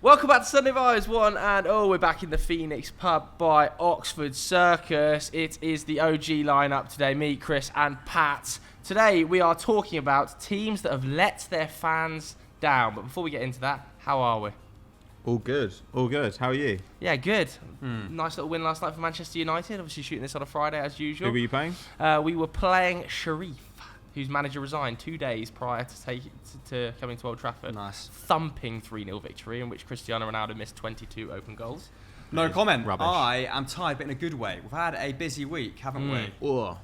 Welcome back to Sunday Vibes, one and all. We're back in the Phoenix pub by Oxford Circus. It is the OG lineup today, me, Chris and Pat. Today we are talking about teams that have let their fans down. But before we get into that, how are we? All good, all good. How are you? Yeah, good. Nice little win last night for Manchester United. Obviously shooting this on a Friday as usual. Who were you playing? We were playing Sharif, whose manager resigned 2 days prior to coming to Old Trafford. Nice. Thumping 3-0 victory in which Cristiano Ronaldo missed 22 open goals. No comment. Rubbish. I am tired, but in a good way. We've had a busy week, haven't we? Oh.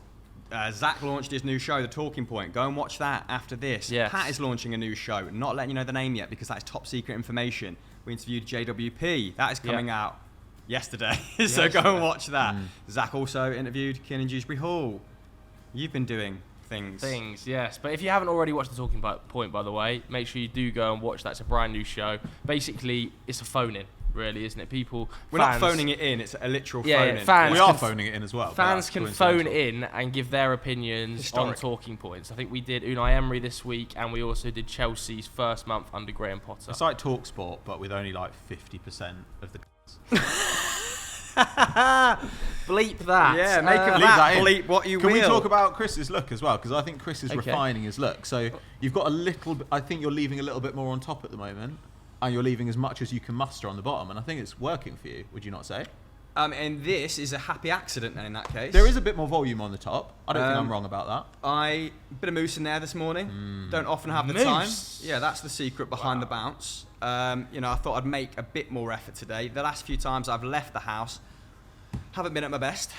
Zach launched his new show, The Talking Point. Go and watch that after this. Yes. Pat is launching a new show. Not letting you know the name yet because that is top secret information. We interviewed JWP. That is coming out yesterday. So go and watch that. Zach also interviewed Kiernan Dewsbury Hall. You've been doing things, yes. But if you haven't already watched The Talking Point, by the way, make sure you do go and watch that. It's a brand new show. Basically, it's a phone-in, really, isn't it? We're not phoning it in. It's a literal phone-in. Fans We are phoning it in as well. Fans can phone in and give their opinions on talking points. I think we did Unai Emery this week, and we also did Chelsea's first month under Graham Potter. It's like TalkSport, but with only like 50% of the. Bleep that. Yeah, make Leave that in. bleep what you will. Can we talk about Chris's look as well? Because I think Chris is refining his look. So you've got a little. I think you're leaving a little bit more on top at the moment, and you're leaving as much as you can muster on the bottom. And I think it's working for you. Would you not say? And this is a happy accident then in that case. There is a bit more volume on the top. I don't think I'm wrong about that. Bit of mousse in there this morning. Don't often have the Mousse? time. Yeah, that's the secret behind the bounce. I thought I'd make a bit more effort today. The last few times I've left the house, haven't been at my best.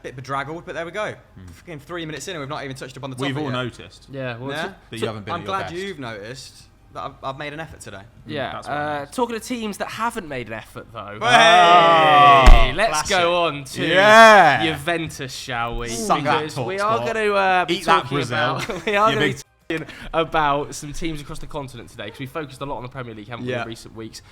Bit bedraggled, but there we go. Fucking 3 minutes in and we've not even touched upon the topic We've all yet. noticed. Yeah. Yeah? But you haven't been I'm at your glad best. you've noticed that I've made an effort today. Yeah. That's what I meant. Talking to teams that haven't made an effort, though. Hey! Let's Classic. go on to Juventus, shall we? Suck that, Because we TalkSport. are going to be Eat that, talking Brazil. about. We are You going big to be talking about some teams across the continent today because we focused a lot on the Premier League, haven't we, in recent weeks?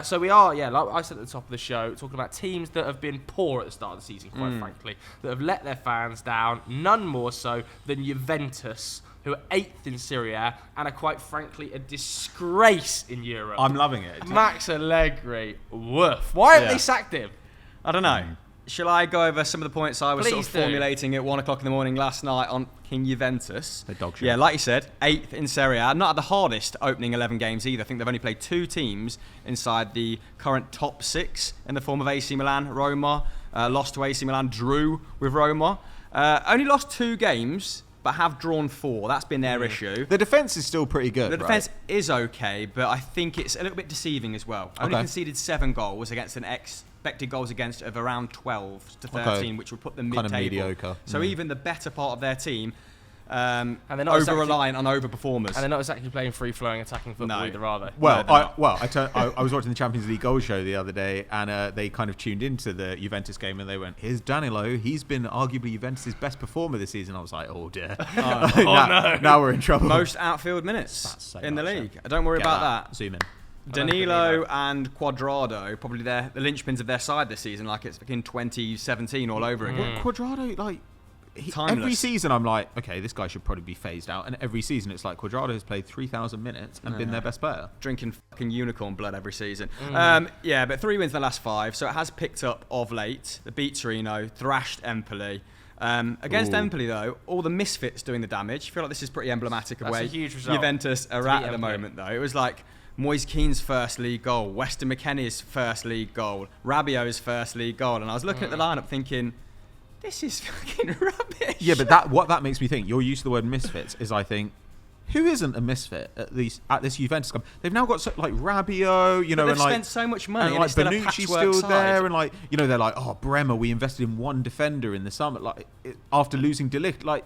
So we are, like I said at the top of the show, talking about teams that have been poor at the start of the season, quite frankly, that have let their fans down. None more so than Juventus, who are 8th in Serie A and are quite frankly a disgrace in Europe. I'm loving it. Max Allegri, woof. Why haven't they sacked him? I don't know. Shall I go over some of the points I was Please do. formulating at 1 o'clock in the morning last night on King Juventus? They dog shit. Yeah, like you said, 8th in Serie A. Not at the hardest opening 11 games either. I think they've only played 2 teams inside the current top 6 in the form of AC Milan, Roma. Lost to AC Milan, drew with Roma. Only lost 2 games, but have drawn 4. That's been their issue. The defence is still pretty good. The defence is okay, but I think it's a little bit deceiving as well. Only conceded 7 goals against an expected goals against of around 12 to 13, which would put them mid-table. Kind of mediocre. So even the better part of their team, And they're not over-reliant on over-performers. And they're not exactly playing free-flowing attacking football either, are they? Well, No, I was watching the Champions League goal show the other day, and they kind of tuned into the Juventus game, and they went, "Here's Danilo. He's been arguably Juventus' best performer this season." I was like, "Oh dear, now we're in trouble." Most outfield minutes so in the much, league. Don't worry about that. Zoom in. Danilo and Cuadrado, probably the linchpins of their side this season, like it's in 2017 all over again. Quadrado, Timeless. every season I'm like, okay, this guy should probably be phased out, and every season it's like Quadrado has played 3,000 minutes and been their best player. Drinking fucking unicorn blood every season. But 3 wins in the last 5, so it has picked up of late. The beat Torino, thrashed Empoli. Against Empoli, though, all the misfits doing the damage. I feel like this is pretty emblematic of That's where a huge result Juventus are to at beat the Empoli. moment, though. It was like Moise Keane's first league goal, Weston McKennie's first league goal, Rabiot's first league goal, and I was looking at the lineup thinking, this is fucking rubbish. Yeah, but what that makes me think, your use of the word misfits is, I think, who isn't a misfit at this Juventus club? They've now got Rabiot, But they've spent so much money, and like it's still a Bonucci's patchwork still side. there, and they're like, oh, Bremer, we invested in one defender in the summer, after losing De Ligt,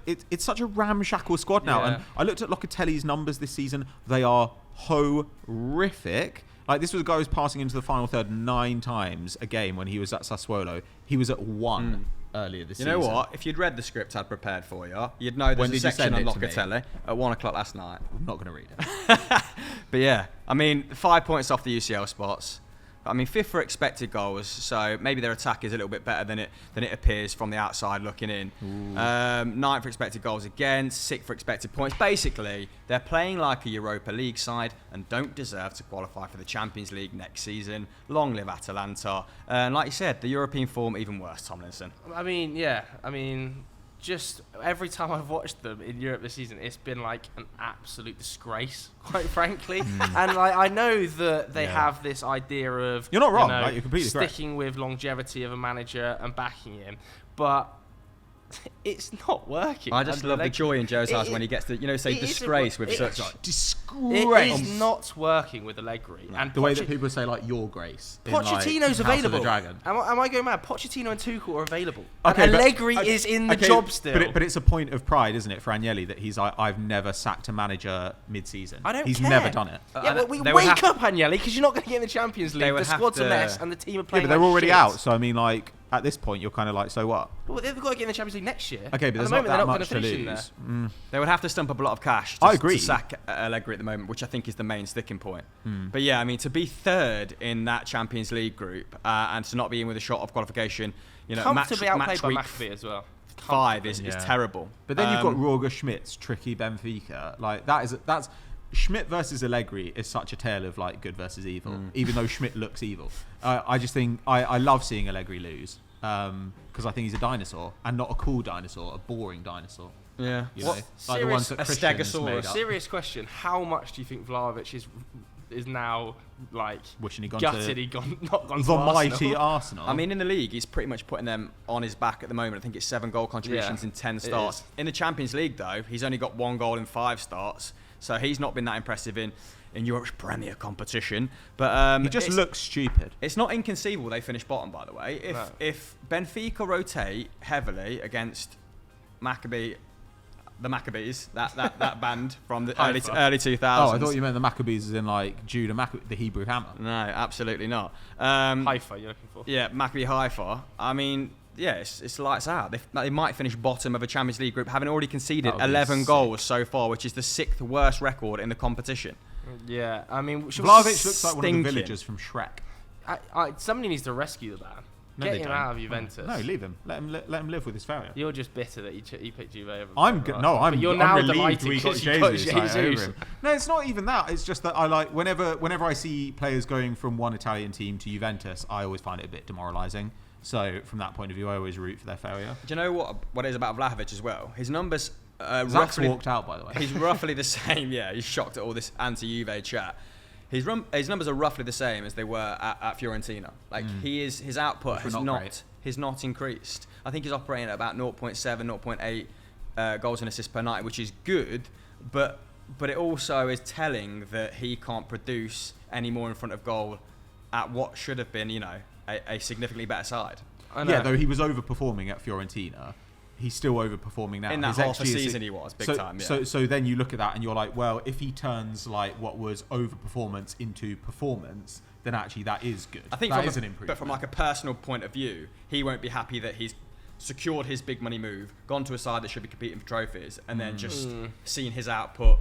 it's such a ramshackle squad now. Yeah. And I looked at Locatelli's numbers this season; they are horrific. This was a guy who was passing into the final third 9 times a game when he was at Sassuolo. He was at 1 earlier this season. You know what? If you'd read the script I'd prepared for you, you'd know When there's did a you section send on it to me? Locatelli at 1 o'clock last night. I'm not going to read it. But yeah, I mean, 5 points off the UCL spots. I mean, 5th for expected goals, so maybe their attack is a little bit better than it appears from the outside looking in. 9th for expected goals against, 6th for expected points. Basically, they're playing like a Europa League side and don't deserve to qualify for the Champions League next season. Long live Atalanta. And like you said, the European form even worse, Tomlinson. I mean, just every time I've watched them in Europe this season, it's been like an absolute disgrace, quite frankly. And like, I know that they have this idea of you're not wrong, like, you're completely sticking with longevity of a manager and backing him, but it's not working. I just love the joy in Joe's eyes when he gets to, say disgrace with such disgrace. It is not working with Allegri. And the way that people say like your grace. Pochettino's like, available. Dragon. Am I going mad? Pochettino and Tuchel are available. Okay, and Allegri is in the job still. But it's a point of pride, isn't it, for Agnelli, that he's like, I've never sacked a manager mid-season. I don't He's care. never done it. Yeah, but wake up, Agnelli, because you're not going to get in the Champions League. The squad's a mess, and the team are playing. Yeah, but they're already shit. out. So I mean, like, at this point, you're kind of like, so what? Well, they've got to get in the Champions League next year. Okay, but there's not that much to lose. They would have to stump up a lot of cash to sack Allegri at the moment, which I think is the main sticking point. But yeah, I mean, to be 3rd in that Champions League group and to not be in with a shot of qualification, comfortably outplayed by week Maccabi as well. 5 is terrible. But then you've got Roger Schmidt's tricky Benfica. Like that's Schmidt versus Allegri is such a tale of like good versus evil, even though Schmidt looks evil. I just think I love seeing Allegri lose because I think he's a dinosaur and not a cool dinosaur, a boring dinosaur. Yeah. Like the ones that Christian's made up. Serious question. How much do you think Vlahovic is now like wishing he'd gone gutted not gone to the mighty Arsenal? I mean, in the league, he's pretty much putting them on his back at the moment. I think it's 7 goal contributions in 10 starts. In the Champions League, though, he's only got 1 goal in 5 starts, so he's not been that impressive in Europe's Premier competition. But he just looks stupid. It's not inconceivable they finish bottom, by the way. If Benfica rotate heavily against the Maccabees, that band from the early 2000s. Oh, I thought you meant the Maccabees as in like Judah Maccabees, the Hebrew hammer. No, absolutely not. Haifa, you're looking for? Yeah, Maccabi Haifa. I mean, yeah, it's lights out. They might finish bottom of a Champions League group, having already conceded 11 goals so far, which is the 6th worst record in the competition. Yeah, I mean, Vlahovic looks like one of the villagers from Shrek. Somebody needs to rescue the man. Get him out of Juventus. No, leave him. Let him live with his failure. You're just bitter that he picked Juve over. I'm relieved we got Jesus over him. No, it's not even that. It's just that I like whenever I see players going from one Italian team to Juventus, I always find it a bit demoralising. So from that point of view, I always root for their failure. Do you know what it is about Vlahovic as well? His numbers. Zach's walked out, by the way. He's roughly the same. Yeah, he's shocked at all this anti-Juve chat. His numbers are roughly the same as they were at Fiorentina. Like his output has not increased. I think he's operating at about 0.7, 0.8 goals and assists per night, which is good, but it also is telling that he can't produce any more in front of goal at what should have been, a significantly better side. Yeah, though he was overperforming at Fiorentina. He's still overperforming now. In that half a season he was, big time, yeah. So then you look at that and you're like, well, if he turns like what was overperformance into performance, then actually that is good. I think that is an improvement. But from like a personal point of view, he won't be happy that he's secured his big money move, gone to a side that should be competing for trophies, and then just seeing his output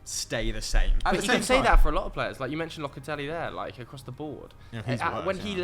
stay the same. But you can say that for a lot of players. Like you mentioned Locatelli there, like across the board. Yeah, when he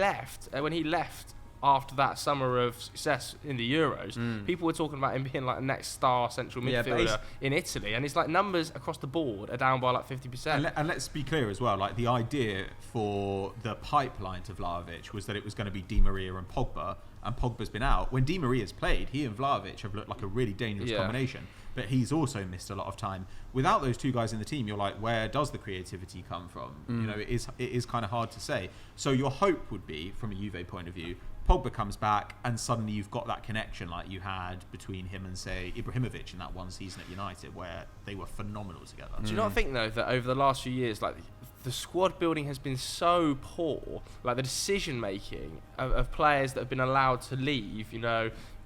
left after that summer of success in the Euros, people were talking about him being like a next star central midfielder in Italy, and his like numbers across the board are down by like 50%. And let's be clear as well, like the idea for the pipeline to Vlahovic was that it was going to be Di Maria and Pogba, and Pogba's been out. When Di Maria's played, he and Vlahovic have looked like a really dangerous combination, but he's also missed a lot of time. Without those two guys in the team, you're like, where does the creativity come from? It is kind of hard to say. So your hope would be, from a Juve point of view, Pogba comes back and suddenly you've got that connection like you had between him and, say, Ibrahimovic in that one season at United where they were phenomenal together. Do you not think, though, that over the last few years, like the squad building has been so poor, like the decision-making of players that have been allowed to leave,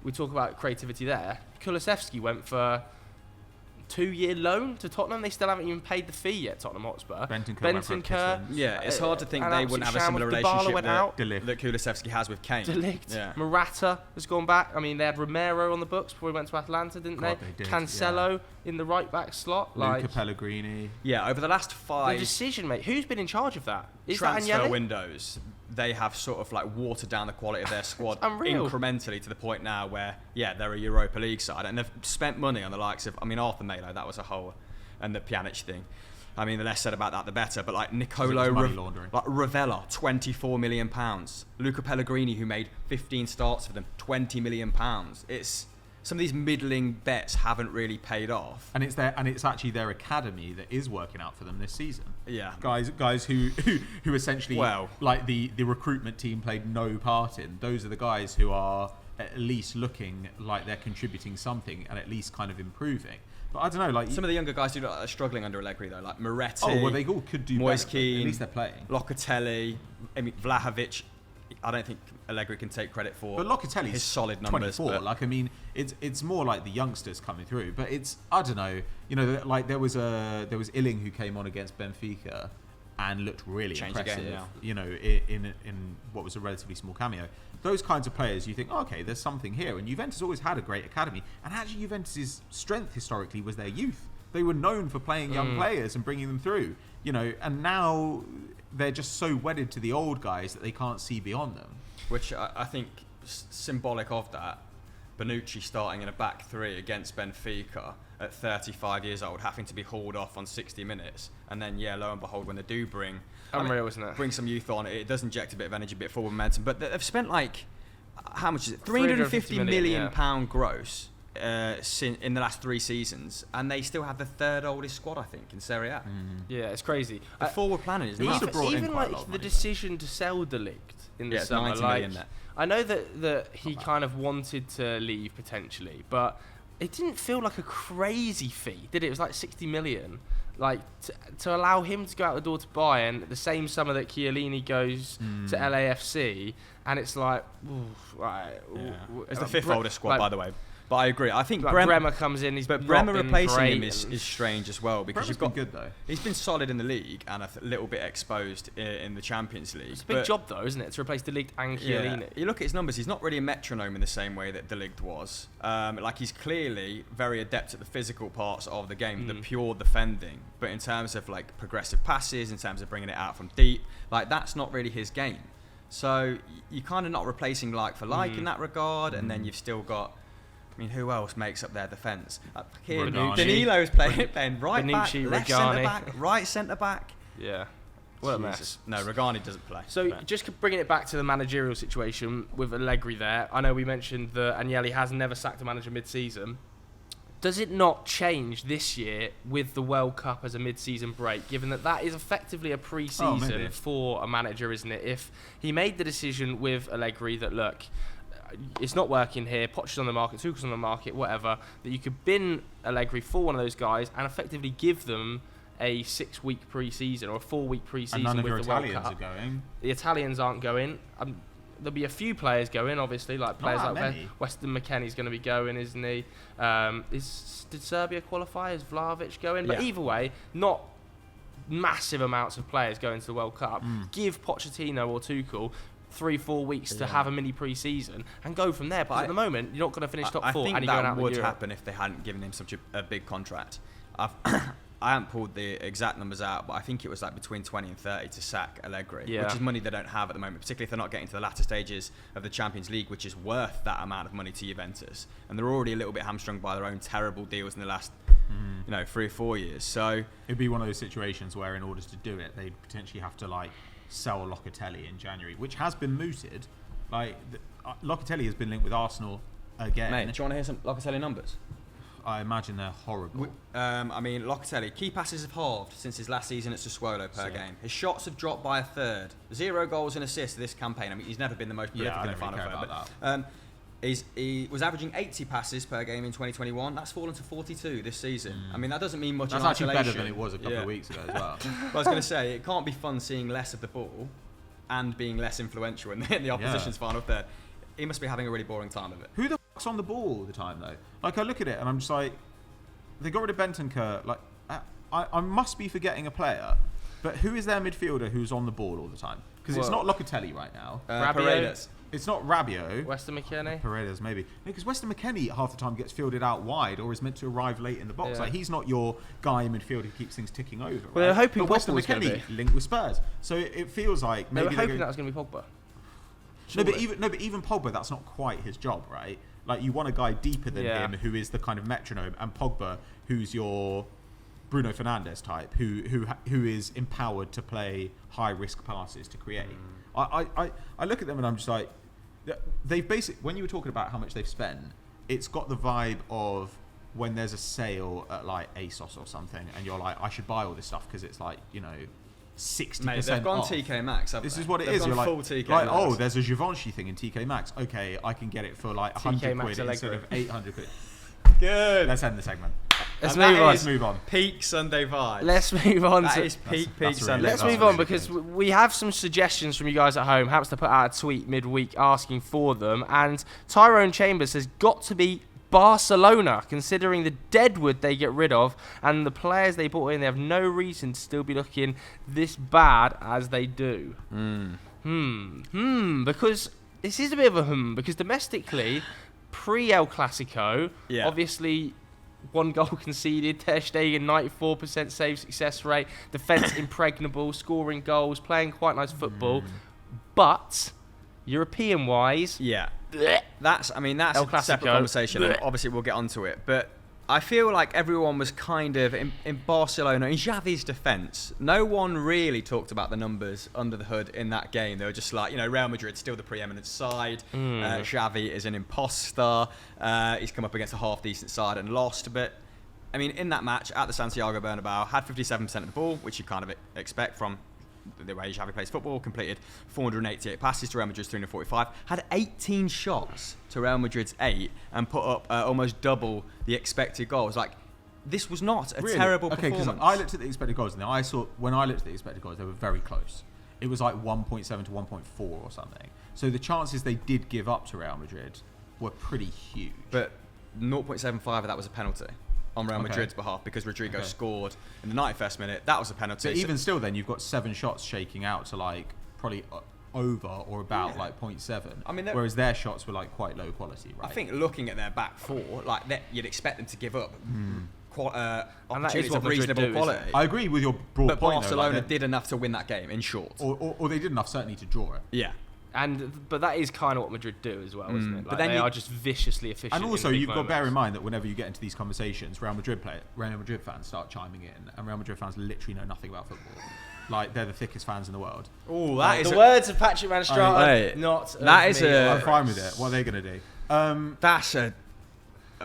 we talk about creativity there. Kulusevski went for 2-year loan to Tottenham. They still haven't even paid the fee yet, Tottenham Hotspur. Bentancur. Yeah, it's hard to think they wouldn't have a similar relationship that Kulusevski has with Kane. De Ligt. Yeah. Morata has gone back. I mean, they had Romero on the books before he went to Atlanta, didn't they? Did, Cancelo in the right-back slot. Luca Pellegrini. Yeah, over the last 5... The decision, mate. Who's been in charge of that? Is transfer that Agnelli? windows. they have sort of like watered down the quality of their squad unreal. incrementally to the point now where, they're a Europa League side, and they've spent money on the likes of, Arthur Melo, that was a whole, and the Pjanic thing. I mean, the less said about that, the better. But like Nicolo Ravella, £24 million. Luca Pellegrini, who made 15 starts for them, £20 million. It's some of these middling bets haven't really paid off. And it's actually their academy that is working out for them this season. Yeah, guys who essentially, like the recruitment team played no part in. Those are the guys who are at least looking like they're contributing something and at least kind of improving. But I don't know, like some of the younger guys who are struggling under Allegri though, like Moretti. Oh well, they all could do Moise better. Kean, at least they're playing. Locatelli, Vlahovic. I don't think Allegri can take credit for. But Locatelli's his solid numbers. 24. Like, I mean, it's more like the youngsters coming through. But it's, I don't know. You know, like there was Illing who came on against Benfica and looked really impressive. Game, yeah. You know, in what was a relatively small cameo. Those kinds of players, you think, oh, okay, there's something here. And Juventus always had a great academy. And actually, Juventus's strength historically was their youth. They were known for playing young players and bringing them through. You know, and now they're just so wedded to the old guys that they can't see beyond them. Which I think symbolic of that, Bonucci starting in a back three against Benfica at 35 years old, having to be hauled off on 60 minutes, and then lo and behold, when they do bring isn't it? Bring some youth on, it does inject a bit of energy, a bit of forward momentum. But they've spent like, how much is it? £350 million gross in the last 3 seasons, and they still have the third oldest squad, I think, in Serie A. Yeah, it's crazy. The forward planning is nuts. Even like the decision to sell De Ligt in the summer, 90 million net. I know that he kind of wanted to leave potentially, but it didn't feel like a crazy fee, did it? It was like 60 million. Like to allow him to go out the door to Bayern the same summer that Chiellini goes to LAFC, and it's like, it's the fifth oldest squad, by the way. But I agree. I think Bremer comes in. But Bremer replacing him is strange as well, because Bremer's been good though. He's been solid in the league and a little bit exposed in the Champions League. It's a big job though, isn't it, to replace De Ligt and Chiellini? You look at his numbers. He's not really a metronome in the same way that De Ligt was. Like he's clearly very adept at the physical parts of the game, the pure defending. But in terms of like progressive passes, in terms of bringing it out from deep, like that's not really his game. So you're kind of not replacing like for like in that regard, and then you've still got. I mean, who else makes up their defence? Here, Danilo's playing right back, left centre back, right centre back. Yeah, what a mess. No, Regani doesn't play. So just bringing it back to the managerial situation with Allegri there, I know we mentioned that Agnelli has never sacked a manager mid-season. Does it not change this year with the World Cup as a mid-season break, given that is effectively a pre-season for a manager, isn't it? If he made the decision with Allegri that, look, it's not working here, Poch is on the market, Tuchel's on the market, whatever, that you could bin Allegri for one of those guys and effectively give them a 6-week pre-season or a 4-week pre-season with the World Cup. Italians are going. The Italians aren't going. There'll be a few players going, obviously, like players like Weston McKennie's going to be going, isn't he? Did Serbia qualify? Is Vlahovic going? But either way, not massive amounts of players going to the World Cup. Give Pochettino or Tuchel 3-4 weeks to have a mini pre-season and go from there. But at the moment, you're not going to finish top 4. I think and you're going out that would happen if they hadn't given him such a big contract. I haven't pulled the exact numbers out, but I think it was like between 20 and 30 to sack Allegri, which is money they don't have at the moment, particularly if they're not getting to the latter stages of the Champions League, which is worth that amount of money to Juventus. And they're already a little bit hamstrung by their own terrible deals in the last 3 or 4 years. So it'd be one of those situations where in order to do it, they'd potentially have to like sell Locatelli in January, which has been mooted. Like Locatelli has been linked with Arsenal again. Mate, do you want to hear some Locatelli numbers? I imagine they're horrible. I mean, Locatelli, key passes have halved since his last season at Sassuolo per game. His shots have dropped by a third. 0 goals and assists this campaign. I mean, he's never been the most prolific in the final third. He was averaging 80 passes per game in 2021. That's fallen to 42 this season. I mean, that doesn't mean much. That's in actually isolation. better than it was a couple of weeks ago as well. But I was going to say, it can't be fun seeing less of the ball and being less influential in the opposition's final third. He must be having a really boring time of it. Who the fuck's on the ball all the time though? Like I look at it and I'm just like, they got rid of Bentancur. Like I must be forgetting a player. But who is their midfielder who's on the ball all the time? Because it's not Locatelli right now. Paredes. It's not Rabiot. Weston McKennie. Paredes, maybe. Because Weston McKennie half the time gets fielded out wide or is meant to arrive late in the box. Yeah. Like, he's not your guy in midfield who keeps things ticking over. Well, they're hoping but Weston Pogba was gonna McKennie linked with Spurs. So it feels like maybe They were hoping that was going to be Pogba. No, but even Pogba, that's not quite his job, right? Like, you want a guy deeper than him who is the kind of metronome, and Pogba, who's your Bruno Fernandes type, who is empowered to play high risk passes to create. I look at them and I'm just like, they've basically, when you were talking about how much they've spent, it's got the vibe of when there's a sale at like ASOS or something, and you're like, I should buy all this stuff because it's like, 60% Mate, they've gone off. TK Maxx. This is what it is. You're like, oh, there's a Giovanni thing in TK Maxx. Okay, I can get it for like 100 quid instead of 800 quid. Good. Let's end the segment. Let's move on. Peak Sunday vibes. Let's move on. That is peak Sunday. Let's move on because we have some suggestions from you guys at home. Perhaps to put out a tweet midweek asking for them. And Tyrone Chambers has got to be Barcelona, considering the deadwood they get rid of and the players they brought in. They have no reason to still be looking this bad as they do. Because this is a bit of a because domestically, pre-El Clasico, obviously one goal conceded, Ter Stegen 94% save success rate, defence impregnable, scoring goals, playing quite nice football, but European-wise, that's a separate conversation, and obviously we'll get onto it. But I feel like everyone was kind of in Barcelona, in Xavi's defence. No one really talked about the numbers under the hood in that game. They were just like, Real Madrid's still the preeminent side. Xavi is an imposter. He's come up against a half-decent side and lost. But, in that match at the Santiago Bernabeu, had 57% of the ball, which you kind of expect from the way Xavi plays football, completed 488 passes to Real Madrid's 345, had 18 shots to Real Madrid's 8, and put up almost double the expected goals. Like, this was not a terrible performance. Okay, because I looked at the expected goals, and when I looked at the expected goals, they were very close. It was like 1.7 to 1.4 or something. So the chances they did give up to Real Madrid were pretty huge. But 0.75 of that was a penalty on Real Madrid's behalf, because Rodrigo scored in the 91st minute. That was a penalty. But even still, then you've got 7 shots shaking out to like probably over or about like 0.7. Whereas their shots were like quite low quality, right? I think looking at their back four, like you'd expect them to give up opportunities of reasonable quality. I agree with your broad point. But Barcelona did enough to win that game, in short. Or they did enough certainly to draw it. Yeah. But that is kind of what Madrid do as well, isn't it? Like, but then they are just viciously efficient. And also, you've got to bear in mind that whenever you get into these conversations, Real Madrid fans start chiming in, and Real Madrid fans literally know nothing about football. Like, they're the thickest fans in the world. Oh, that is the words of Patrick Van Straten. I'm fine with it. What are they going to do? That's a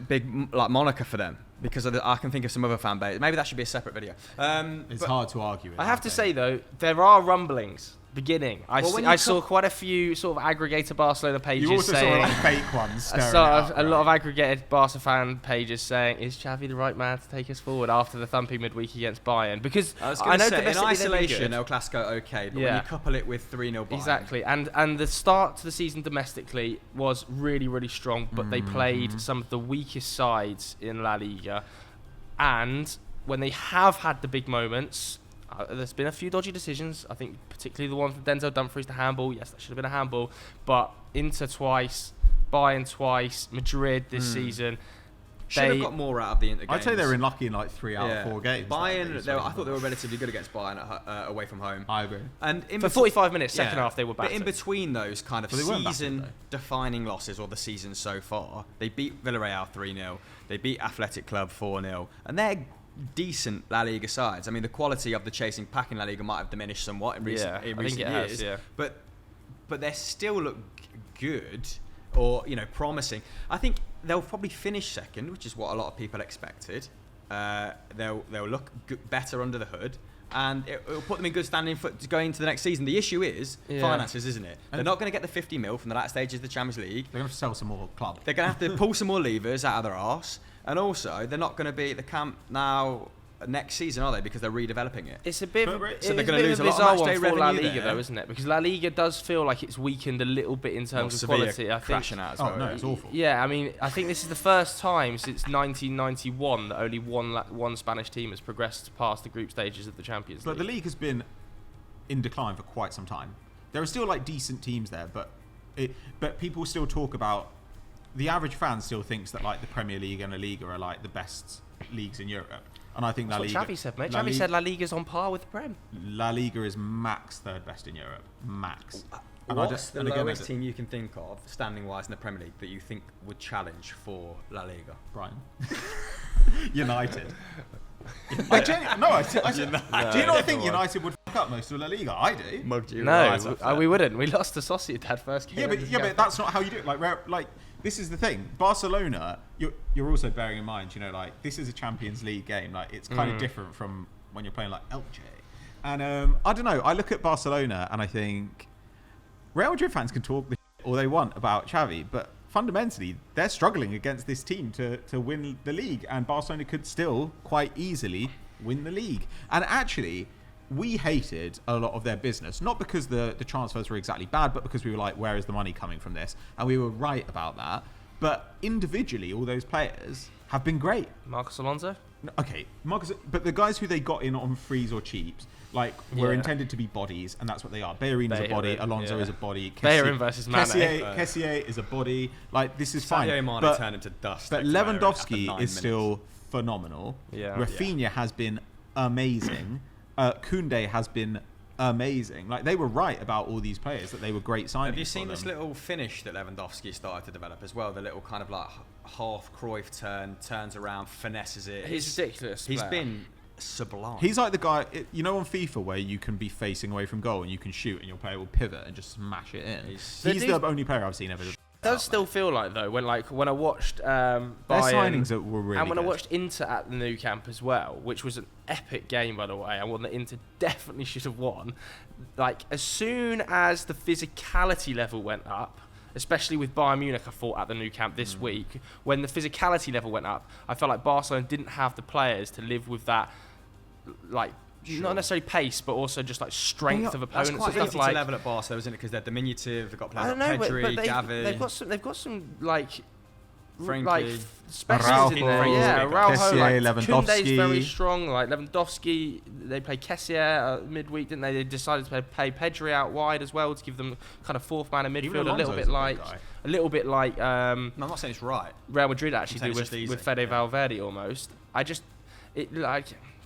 big moniker for them, because I can think of some other fan base. Maybe that should be a separate video. It's hard to argue with. I have to say though, there are rumblings beginning. I saw quite a few sort of aggregator Barcelona pages. You also saying, saw like fake ones. I saw a lot of aggregated Barca fan pages saying, "Is Xavi the right man to take us forward after the thumping midweek against Bayern?" Because I know in isolation, El Clasico okay, but when you couple it with 3-0 Bayern, exactly, and the start to the season domestically was really, really strong, but they played some of the weakest sides in La Liga, and when they have had the big moments. There's been a few dodgy decisions. I think particularly the one for Denzel Dumfries, the handball. Yes, that should have been a handball. But Inter twice, Bayern twice, Madrid this season. Should have got more out of the Inter games. I'd say they were unlucky in like 3 out of 4 games. Bayern, I thought they were relatively good against Bayern away from home. I agree. And for 45 minutes, second half, they were back. But in between those kind of season-defining losses, or the season so far, they beat Villarreal 3-0. They beat Athletic Club 4-0. And they're decent La Liga sides. The quality of the chasing pack in La Liga might have diminished somewhat in recent years. But they still look good, or promising. I think they'll probably finish second, which is what a lot of people expected. They'll look better under the hood, and it'll put them in good standing for going into the next season. The issue is finances, isn't it? They're not going to get the 50 mil from the last stages of the Champions League. They're going to have to sell some more club. They're going to have to pull some more levers out of their arse. And also, they're not going to be at the Camp Nou next season, are they? Because they're redeveloping it. It's a bit of So they're a gonna lose a lot of bizarre match day one for La revenue Liga, there. though, isn't it? Because La Liga does feel like it's weakened a little bit in terms of quality. I think. Crashing out as well. no, it's awful. Yeah, I mean, I think this is the first time since 1991 that only one Spanish team has progressed past the group stages of the Champions League. But the league has been in decline for quite some time. There are still like decent teams there, but people still talk about. The average fan still thinks that like the Premier League and La Liga are like the best leagues in Europe, and I think That's La Liga. what Xavi said, mate. Xavi said La Liga's on par with the Prem. La Liga is max third best in Europe, max. And What's the lowest team you can think of, standing-wise, in the Premier League that you think would challenge for La Liga? Brian. United. Do you not think United would fuck up most of La Liga? I do. Mugged you. No, we wouldn't. We lost to Sociedad first game. But that's not how you do it. Like this is the thing. Barcelona, you're also bearing in mind, like this is a Champions League game. Like it's kind of different from when you're playing like Elche. And I don't know. I look at Barcelona and I think Real Madrid fans can talk the all they want about Xavi, but fundamentally they're struggling against this team to win the league, and Barcelona could still quite easily win the league. And actually, we hated a lot of their business, not because the transfers were exactly bad, but because we were like, where is the money coming from this? And we were right about that. But individually, all those players have been great. Marcos Alonso? Okay, but the guys who they got in on frees or cheaps, were intended to be bodies, and that's what they are. Bellerin's a body, Alonso is a body. Bellerin versus Mane. Kessié is a body. Like, this is fine. Sadio Mane turned into dust. But Lewandowski is still phenomenal. Yeah. Rafinha has been amazing. Koundé has been amazing. Like, they were right about all these players, that they were great signings. Have you seen this little finish that Lewandowski started to develop as well? The little kind of like half Cruyff turns around, finesses it. He's ridiculous. He's been sublime. He's like the guy, on FIFA where you can be facing away from goal and you can shoot and your player will pivot and just smash it in. He's the only player I've seen ever. It does still feel like, though, when I watched Bayern, their signings were really and when good. I watched Inter at the Nou Camp as well, which was an epic game, by the way, and one that Inter definitely should have won. Like, as soon as the physicality level went up, especially with Bayern Munich, I thought, at the Nou Camp this week, when the physicality level went up, I felt like Barcelona didn't have the players to live with that, like, not necessarily pace, but also just like strength of opponents. That's quite and easy stuff like, to level at Barcelona, isn't it? Because they're diminutive. They've got players I don't know, like Pedri, but Gavi. they've got some like Frankie, specialists in there. Yeah, Araujo, Kessié, like Lewandowski. Koundé's very strong. Like Lewandowski, they played Kessié midweek, didn't they? They decided to play Pedri out wide as well to give them kind of fourth man in midfield. A little bit like. I'm not saying it's right. Real Madrid actually do with Fede Valverde almost. I don't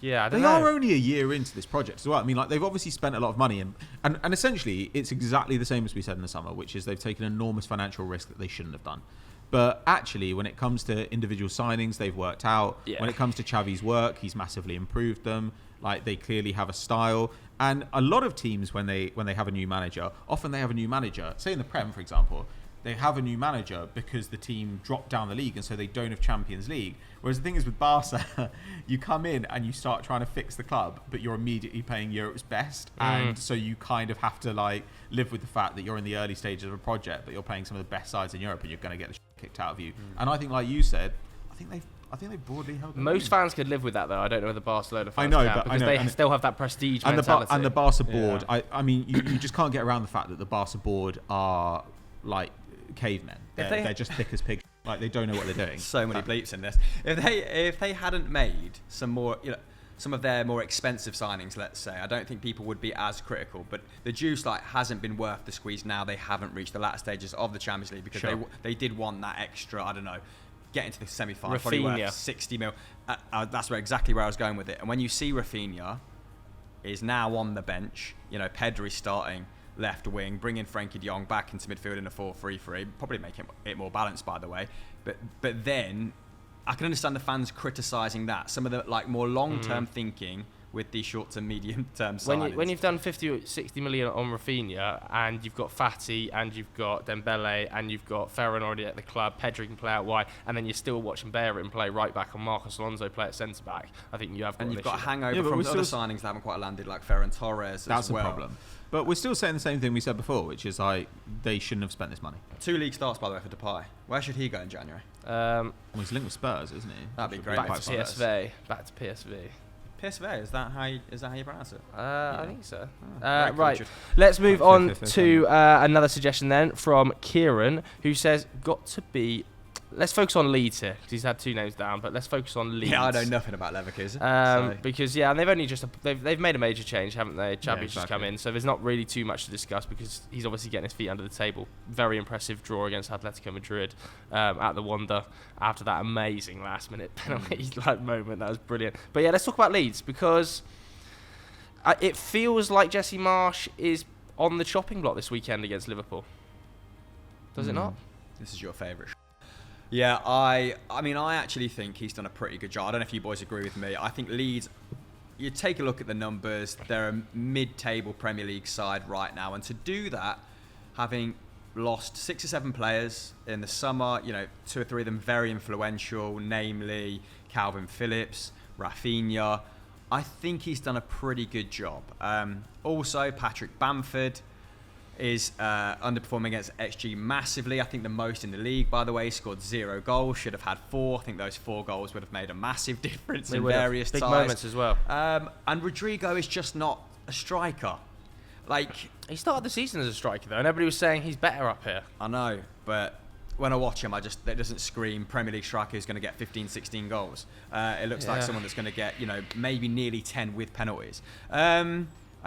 They know. are only a year into this project as well. I mean, like, they've obviously spent a lot of money, and essentially it's exactly the same as we said in the summer, which is they've taken enormous financial risk that they shouldn't have done. But actually, when it comes to individual signings, they've worked out. Yeah. When it comes to Xavi's work, he's massively improved them. Like, they clearly have a style. And a lot of teams, when they have a new manager, often they have a new manager. Say in the Prem, for example, they have a new manager because the team dropped down the league and so they don't have Champions League. Whereas the thing is with Barca, you come in and you start trying to fix the club, but you're immediately playing Europe's best. And so you kind of have to like live with the fact that you're in the early stages of a project, but you're playing some of the best sides in Europe and you're going to get the shit kicked out of you. And I think, like you said, I think they broadly held it. Most fans could live with that, though. I don't know whether Barcelona fans because they still have that prestige and mentality. And the Barca board, I mean, you just can't get around the fact that the Barca board are like cavemen. They're just thick as pigs. Like, they don't know what they're doing. So many bleeps in this. If they hadn't made some more, some of their more expensive signings, let's say, I don't think people would be as critical. But the juice hasn't been worth the squeeze. Now they haven't reached the latter stages of the Champions League because they did want that extra. I don't know. Get into the semi-final, probably worth 60 mil. That's exactly where I was going with it. And when you see Rafinha is now on the bench, Pedri starting left wing, bringing Frankie de Jong back into midfield in a 4-3-3, probably making it more balanced, by the way. But then I can understand the fans criticising that. Some of the more long-term thinking with the short to medium-term signings. When you've done 50 or 60 million on Rafinha, and you've got Fati, and you've got Dembele, and you've got Ferran already at the club, Pedri can play out wide, and then you're still watching Bellerin play right back and Marcos Alonso play at centre-back, I think you have got and an you've got a issue. hangover from the other signings that haven't quite landed, like Ferran Torres That's as well. a problem. But we're still saying the same thing we said before, which is they shouldn't have spent this money. 2 league starts, by the way, for Depay. Where should he go in January? Well, he's linked with Spurs, isn't he? That'd be great. Back to PSV. PSV, is that how you pronounce it? I think so. Right. Right, let's move on to another suggestion then from Kieran, who says, let's focus on Leeds here, because he's had 2 names down, but let's focus on Leeds. Yeah, I know nothing about Leverkusen. Because, and they've only they've made a major change, haven't they? Xavi's just come exactly. in, so there's not really too much to discuss, because he's obviously getting his feet under the table. Very impressive draw against Atletico Madrid at the Wanda after that amazing last-minute penalty moment. That was brilliant. But yeah, let's talk about Leeds, because it feels like Jesse Marsch is on the chopping block this weekend against Liverpool. Does it not? This is your favourite. Yeah, I mean, I actually think he's done a pretty good job. I don't know if you boys agree with me. I think Leeds, you take a look at the numbers, they're a mid-table Premier League side right now. And to do that, having lost 6 or 7 players in the summer, 2 or 3 of them very influential, namely Calvin Phillips, Rafinha, I think he's done a pretty good job. Also, Patrick Bamford is underperforming against XG massively. I think the most in the league, by the way. Scored 0 goals, should have had 4. I think those 4 goals would have made a massive difference in various big ties. moments as well. And Rodrigo is just not a striker. He started the season as a striker though, and everybody was saying he's better up here. I know, but when I watch him, that doesn't scream Premier League striker who's going to get 15, 16 goals. It looks like someone that's going to get, maybe nearly 10 with penalties. And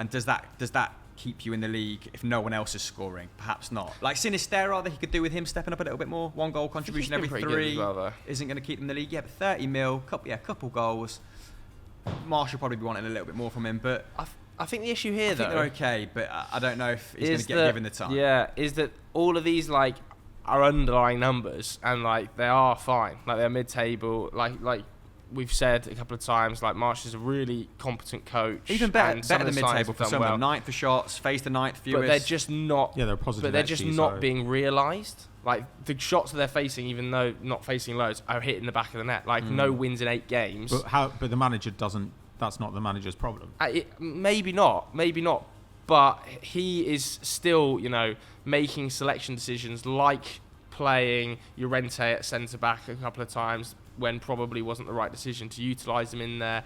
does that keep you in the league if no one else is scoring? Perhaps not. Like Sinistera, that he could do with him stepping up a little bit more. 1 goal contribution every 3 isn't going to keep him in the league. Yeah, but 30 mil, couple goals. Marsch will probably be wanting a little bit more from him, but I think the issue here, I think they're okay, but I don't know if he's going to get given the time. Yeah, is that all of these are underlying numbers, and they are fine. They're mid-table. Like we've said a couple of times, Marsch is a really competent coach. Even better than mid-table for some of them. 9th for shots, faced the 9th fewest. But they're just not. Yeah, they're positive. But they're just not being realised. The shots that they're facing, even though not facing loads, are hitting the back of the net. No wins in 8 games. But the manager doesn't. That's not the manager's problem. Maybe not. But he is still, making selection decisions, like playing Llorente at centre back a couple of times when probably wasn't the right decision to utilise him in there.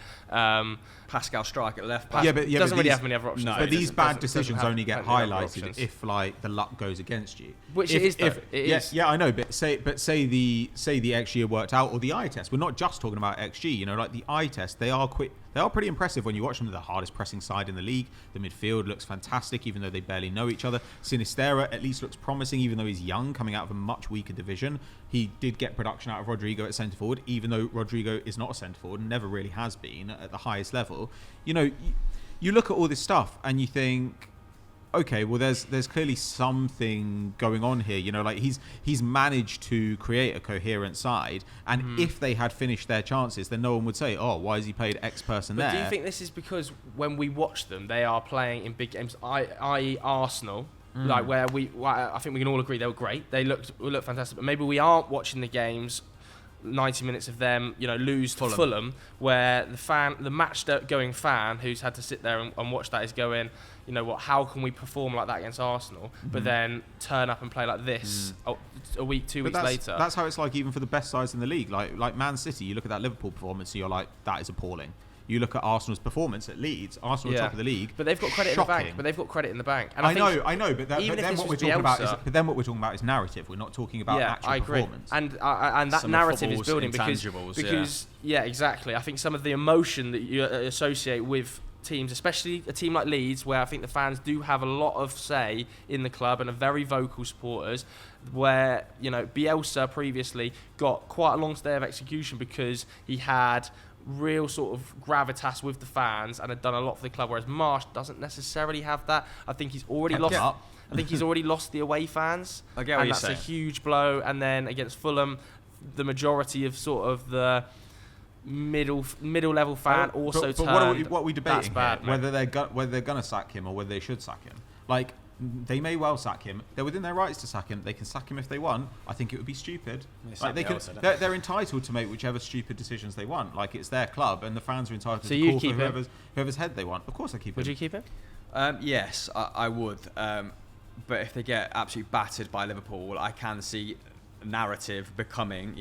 Pascal Strike at left back. Doesn't really have many other options. No, but these bad decisions only get highlighted if the luck goes against you. Which it is. Yeah, I know. But say the XG worked out, or the eye test. We're not just talking about XG. The eye test. They are quick. They are pretty impressive when you watch them. They're the hardest pressing side in the league. The midfield looks fantastic, even though they barely know each other. Sinistera at least looks promising, even though he's young, coming out of a much weaker division. He did get production out of Rodrigo at centre forward, even though Rodrigo is not a centre forward and never really has been at the highest level. You look at all this stuff and you think, okay, well, there's clearly something going on here. He's managed to create a coherent side, and if they had finished their chances, then no one would say, oh, why has he played X person there? But do you think this is because when we watch them, they are playing in big games, i.e. Arsenal, where I think we can all agree they were great. They looked fantastic, but maybe we aren't watching the games 90 minutes of them, lose to Fulham, where the match-going fan who's had to sit there and watch that is going, how can we perform like that against Arsenal, but then turn up and play like this a week, 2 weeks later? That's how it's like even for the best sides in the league. Like Man City, you look at that Liverpool performance, and you're like, that is appalling. You look at Arsenal's performance at Leeds. Arsenal are top of the league, but they've got credit in the bank. And I know. But then what we're talking about is narrative. We're not talking about actual performance. And that some narrative is building because exactly. I think some of the emotion that you associate with teams, especially a team like Leeds, where I think the fans do have a lot of say in the club and are very vocal supporters, where Bielsa previously got quite a long stay of execution because he had real sort of gravitas with the fans and had done a lot for the club, whereas Marsch doesn't necessarily have that. I think he's already lost the away fans. I get what you're saying. That's a huge blow. And then against Fulham, the majority of sort of the middle level fan also turned. What are we debating bad, here? Whether they're going to sack him or whether they should sack him. They may well sack him. They're within their rights to sack him. They can sack him if they want. I think it would be stupid. They're entitled to make whichever stupid decisions they want. It's their club, and the fans are entitled to call for whoever's head they want. Of course, I keep him. Would you keep him? Yes, I would. But if they get absolutely battered by Liverpool, I can see narrative becoming,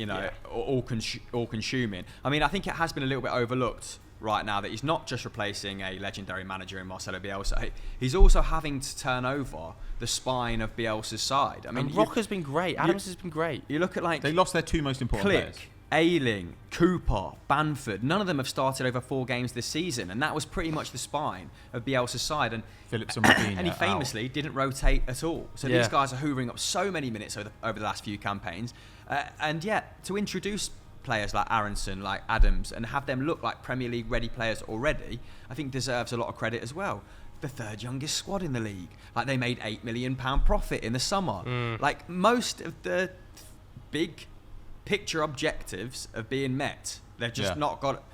all consuming. I mean, I think it has been a little bit overlooked right now that he's not just replacing a legendary manager in Marcelo Bielsa. He's also having to turn over the spine of Bielsa's side. I mean, and Rocker's been great. Adams has been great. You look at like they lost their two most important players. Ayling, Cooper, Bamford, none of them have started over 4 games this season, and that was pretty much the spine of Bielsa's side. And Phillips and Marquinhos and he famously didn't rotate at all. So these guys are hoovering up so many minutes over the last few campaigns, and yet to introduce players like Aronson, like Adams, and have them look like Premier League ready players already, I think deserves a lot of credit as well. The 3rd youngest squad in the league, like they made £8 million profit in the summer. Like most of the big picture objectives are being met. They've just not got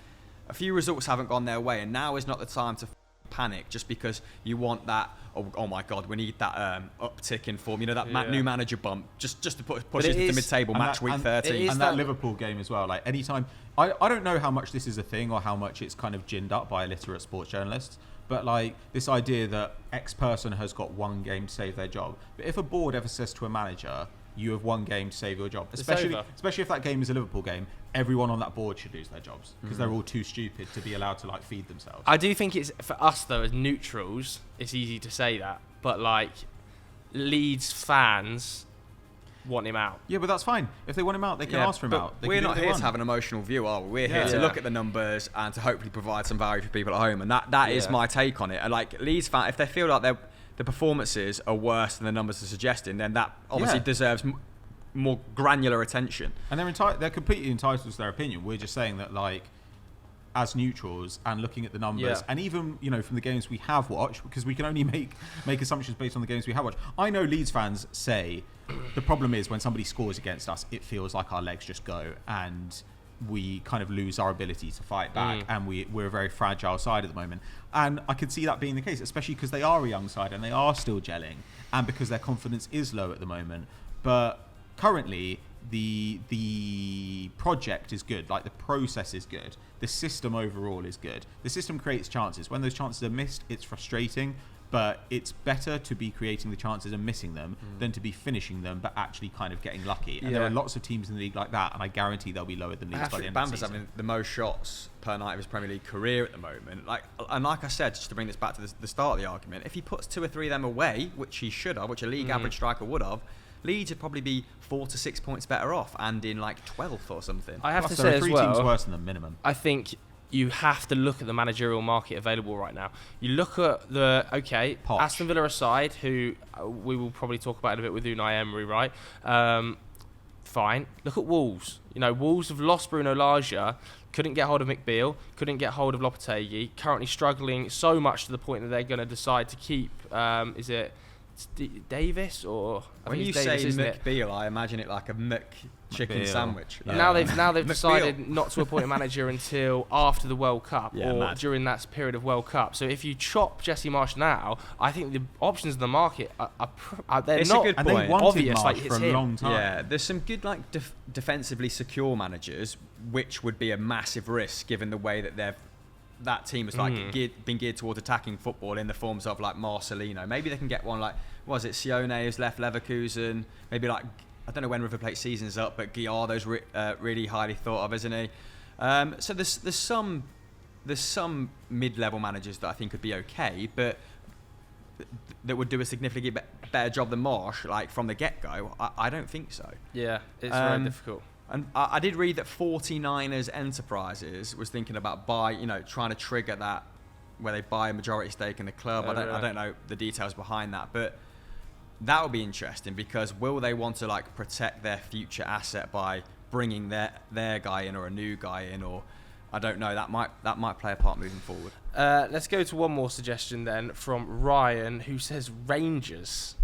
a few results haven't gone their way, and now is not the time to panic just because you want that. Oh my God, we need that uptick in form. You know, that new manager bump just to push us to mid-table match week 13. And that Liverpool game as well. Like anytime, I don't know how much this is a thing or how much it's kind of ginned up by illiterate sports journalists. But like this idea that X person has got 1 game to save their job. But if a board ever says to a manager, you have 1 game to save your job, especially if that game is a Liverpool game, everyone on that board should lose their jobs because they're all too stupid to be allowed to like feed themselves. I do think it's, for us though, as neutrals, it's easy to say that, but like Leeds fans want him out. Yeah, but that's fine. If they want him out, they can ask for him out. We're not here to have an emotional view, are we? We're here to look at the numbers and to hopefully provide some value for people at home, and that is my take on it. And like Leeds fans, if they feel like the performances are worse than the numbers are suggesting, then that obviously deserves more granular attention. And they're completely entitled to their opinion. We're just saying that, like, as neutrals and looking at the numbers, and even from the games we have watched, because we can only make assumptions based on the games we have watched. I know Leeds fans say the problem is when somebody scores against us, it feels like our legs just go and we kind of lose our ability to fight back, and we're a very fragile side at the moment. And I could see that being the case, especially because they are a young side and they are still gelling, and because their confidence is low at the moment. But currently, the project is good, like the process is good, the system overall is good. The system creates chances. When those chances are missed, it's frustrating. But it's better to be creating the chances and missing them than to be finishing them but actually kind of getting lucky. And there are lots of teams in the league like that, and I guarantee they'll be lower than Leeds by the end of the season. Having the most shots per night of his Premier League career at the moment. Like I said, just to bring this back to the start of the argument, if he puts 2 or 3 of them away, which he should have, which a league average striker would have, Leeds would probably be 4 to 6 points better off and in like 12th or something. I have Plus, to there say are 3 as well, teams worse than them minimum. I think you have to look at the managerial market available right now. You look at Aston Villa aside, who we will probably talk about in a bit with Unai Emery, right? Fine. Look at Wolves. Wolves have lost Bruno Lage, couldn't get hold of McBeal, couldn't get hold of Lopetegui, currently struggling so much to the point that they're going to decide to keep, is it Davis or... When you say McBeal, I imagine it like a chicken sandwich. Yeah. Now they've decided not to appoint a manager until after the World Cup during that period of World Cup. So if you chop Jesse Marsch now, I think the options in the market they're not a good point. And they wanted obvious. Marsch Like for a long time. Yeah, there's some good like defensively secure managers, which would be a massive risk given the way that that team has been geared towards attacking football in the forms of like Marcelino. Maybe they can get one like, was it Sione who's left Leverkusen? Maybe like, I don't know when River Plate season's up, but Gallardo's really highly thought of, isn't he? So there's some mid-level managers that I think would be okay, but that would do a significantly better job than Marsch, like from the get-go. I don't think so. Yeah, it's very difficult. And I did read that 49ers Enterprises was thinking about trying to trigger that where they buy a majority stake in the club. I don't know the details behind that, but that would be interesting because will they want to like protect their future asset by bringing their guy in or a new guy in, or I don't know. That might play a part moving forward. Let's go to one more suggestion then from Ryan, who says Rangers.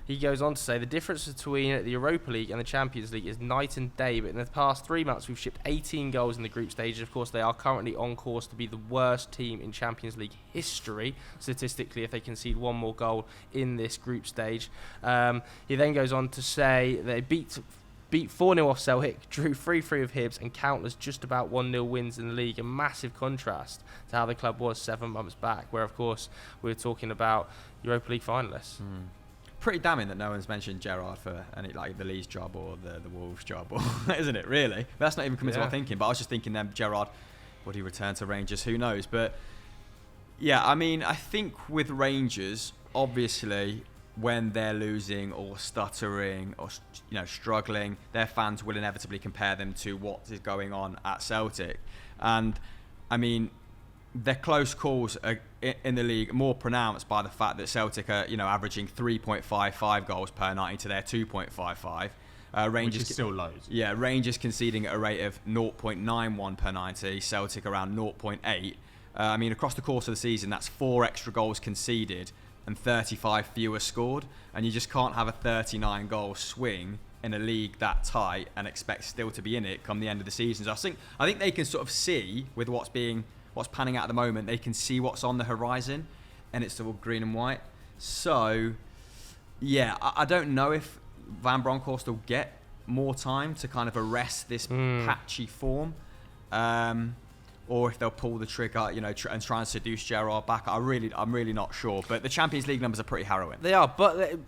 He goes on to say the difference between the Europa League and the Champions League is night and day, but in the past 3 months we've shipped 18 goals in the group stage. Of course, they are currently on course to be the worst team in Champions League history, statistically, if they concede one more goal in this group stage. He then goes on to say they beat 4-0 off Celtic, drew 3-3 of Hibs, and countless just about 1-0 wins in the league. A massive contrast to how the club was 7 months back, where, of course, we were talking about Europa League finalists. Pretty damning that no one's mentioned Gerrard for any like the Leeds job or the Wolves job, or isn't it? Really, but that's not even coming to my thinking. But I was just thinking, then Gerrard, would he return to Rangers? Who knows? But yeah, I mean, I think with Rangers, obviously, when they're losing or stuttering or struggling, their fans will inevitably compare them to what is going on at Celtic. And I mean, their close calls are in the league more pronounced by the fact that Celtic are averaging 3.55 goals per 90 to their 2.55. Rangers, which is still loads. Yeah, Rangers conceding at a rate of 0.91 per 90, Celtic around 0.8. I mean, across the course of the season, that's 4 extra goals conceded and 35 fewer scored, and you just can't have a 39-goal swing in a league that tight and expect still to be in it come the end of the season. So I think they can sort of see with what's panning out at the moment. They can see what's on the horizon, and it's all green and white. So, yeah, I don't know if Van Bronckhorst will get more time to kind of arrest this patchy form, or if they'll pull the trigger, and try and seduce Gerrard back. I'm really not sure. But the Champions League numbers are pretty harrowing. They are, but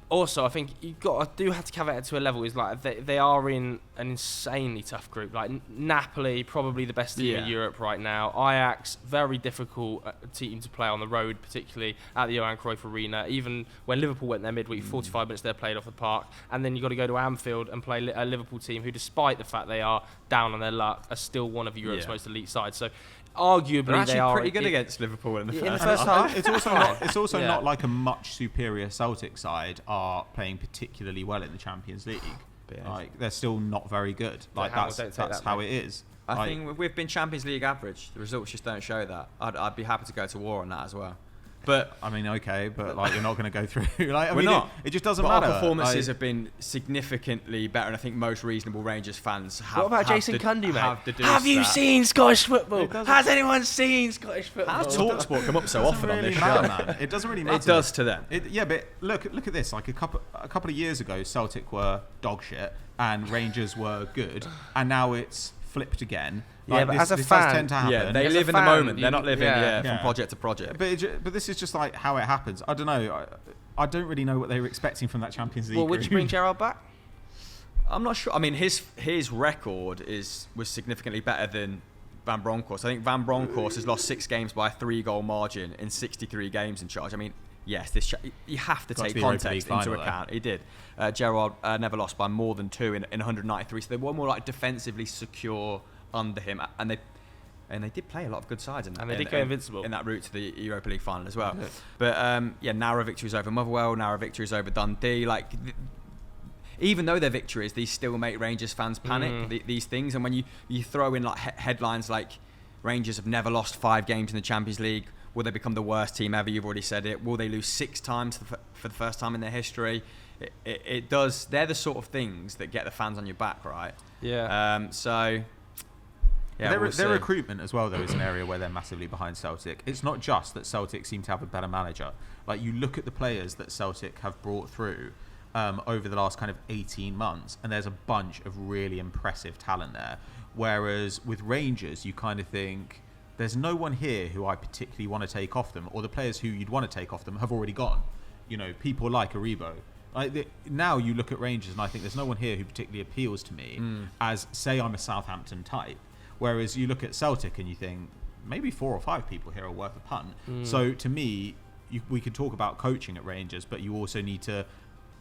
also I think you do have to caveat it to a level. Is like they are in an insanely tough group. Like Napoli, probably the best team in Europe right now. Ajax, very difficult team to play on the road, particularly at the Johan Cruyff Arena. Even when Liverpool went there midweek, 45 minutes they're played off the park, and then you got to go to Anfield and play a Liverpool team who, despite the fact they are down on their luck, are still one of Europe's most elite sides. So arguably they are pretty good against Liverpool in the first half. It's also not like a much superior Celtic side are playing particularly well in the Champions League. Like they're still not very good. Like that's how it is. I think we've been Champions League average. The results just don't show that. I'd be happy to go to war on that as well. But I mean, okay, but like you're not going to go through. Like, we're not. It just doesn't matter. Our performances have been significantly better, and I think most reasonable Rangers fans have. What about Jason Cundy, mate? Have you seen Scottish football? Has anyone seen Scottish football? How does TalkSport come up so often on this show? Man. It doesn't really matter. It does to them. But look at this. Like a couple of years ago, Celtic were dog shit and Rangers were good, and now it's flipped again. Like but as a fan, tend to happen. They live in the moment. They're not living from project to project. But this is just like how it happens. I don't know. I don't really know what they were expecting from that Champions League. Well, would you bring Gerrard back? I'm not sure. I mean, his record was significantly better than Van Bronckhorst. I think Van Bronckhorst has lost 6 games by a 3-goal margin in 63 games in charge. I mean, yes, you have to take context into account. He did. Gerrard never lost by more than 2 in 193. So they were more like defensively secure under him, and they did play a lot of good sides in that. And they did go invincible in that route to the Europa League final as well. Yeah. But narrow victories over Motherwell, narrow victories over Dundee. Like even though they're victories, these still make Rangers fans panic. These things, and when you throw in like headlines like Rangers have never lost 5 games in the Champions League. Will they become the worst team ever? You've already said it. Will they lose 6 times for the first time in their history? It does. They're the sort of things that get the fans on your back, right? Yeah. Yeah, their recruitment as well, though, is an area where they're massively behind Celtic. It's not just that Celtic seem to have a better manager. Like, you look at the players that Celtic have brought through over the last kind of 18 months, and there's a bunch of really impressive talent there. Whereas with Rangers, you kind of think, there's no one here who I particularly want to take off them, or the players who you'd want to take off them have already gone. People like Aribo. Now you look at Rangers, and I think there's no one here who particularly appeals to me as, say, I'm a Southampton type. Whereas you look at Celtic and you think, maybe 4 or 5 people here are worth a punt. So to me, we could talk about coaching at Rangers, but you also need to...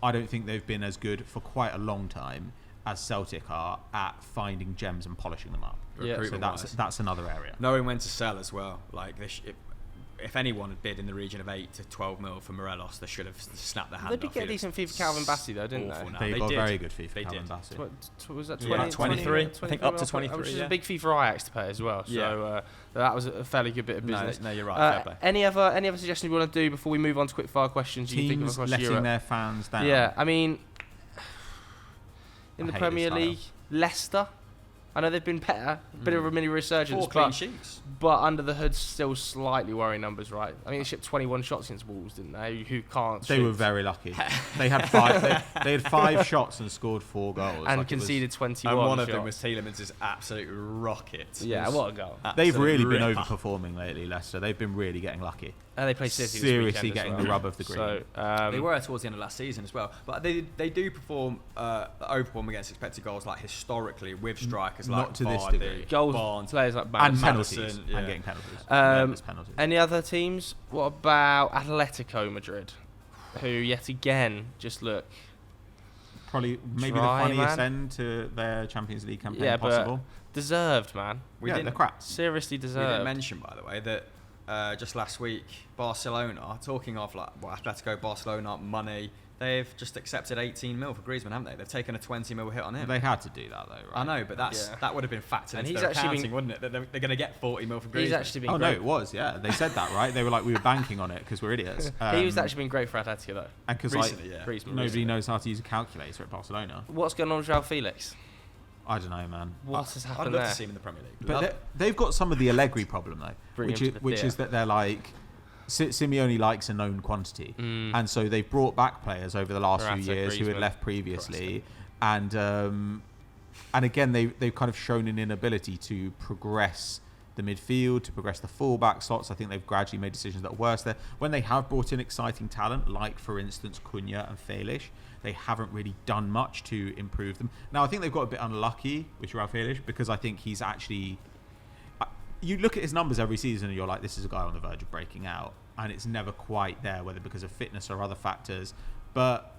I don't think they've been as good for quite a long time as Celtic are at finding gems and polishing them up. Yeah. So that's another area. Knowing when to sell as well. Like if anyone had bid in the region of 8 to 12 mil for Morelos, they should have snapped their hand off. They did get a decent fee for Calvin Bassey, though, didn't they? They got a very good fee for Calvin Bassey. Was that 23? I think up to 23. Which is a big fee for Ajax to pay as well. So that was a fairly good bit of business. No, you're right. Fair play. Any other suggestions you want to do before we move on to quick fire questions? Teams you think of across letting Europe? their fans down. Yeah, I mean, in the Premier League, Leicester. I know they've been better, a bit of a mini resurgence, 4 clean sheets. But under the hood, still slightly worrying numbers, right? I think they shipped 21 shots against Wolves, didn't they? Who can't shoot. They were very lucky. They had 5. They had 5 shots and scored 4 goals, and conceded 21. And one of shots. them was Tielemans' absolute rocket. Yeah, what a goal! They've really been overperforming lately, Leicester. They've been really getting lucky. They play City seriously this getting well. the rub of the green. So, they were towards the end of last season as well, but they do overperform against expected goals like historically with strikers not like to this Vardy, degree. goals, Barnes, players like and Barnes. penalties. Madison, And getting penalties. Penalties. Any other teams? What about Atletico Madrid, who yet again just look Probably maybe dry, the funniest man. end to their Champions League campaign Yeah, possible. but deserved, man. They're crap. Seriously We didn't deserved. mention, by the way, that just last week, Barcelona, talking of Atletico, Barcelona, money, they've just accepted 18 mil for Griezmann, haven't they? They've taken a 20 mil hit on him. They had to do that, though, right? I know, but that would have been factored And into he's their actually accounting, wouldn't it? That they're going to get 40 mil for Griezmann. He's actually been Oh, great. no, it was, yeah. They said that, right? They were like, we were banking on it because we're idiots. He's actually been great for Atletico, though. And because recently, yeah. Griezmann nobody recently. knows how to use a calculator at Barcelona. What's going on with João Felix? I don't know, man. What has I'd happened love there? to see him in the Premier League. But they've got some of the Allegri problem, though, Bring which him is, to the which theatre. is that they're like... Simeone likes a known quantity. And so they've brought back players over the last few Morata, years who had Griezmann, left previously. And again, they've kind of shown an inability to progress the midfield, to progress the fullback slots. I think they've gradually made decisions that are worse there. When they have brought in exciting talent, like, for instance, Cunha and Felix, they haven't really done much to improve them. Now, I think they've got a bit unlucky with João Felix because I think he's actually... You look at his numbers every season and you're like, this is a guy on the verge of breaking out. And it's never quite there, whether because of fitness or other factors. But...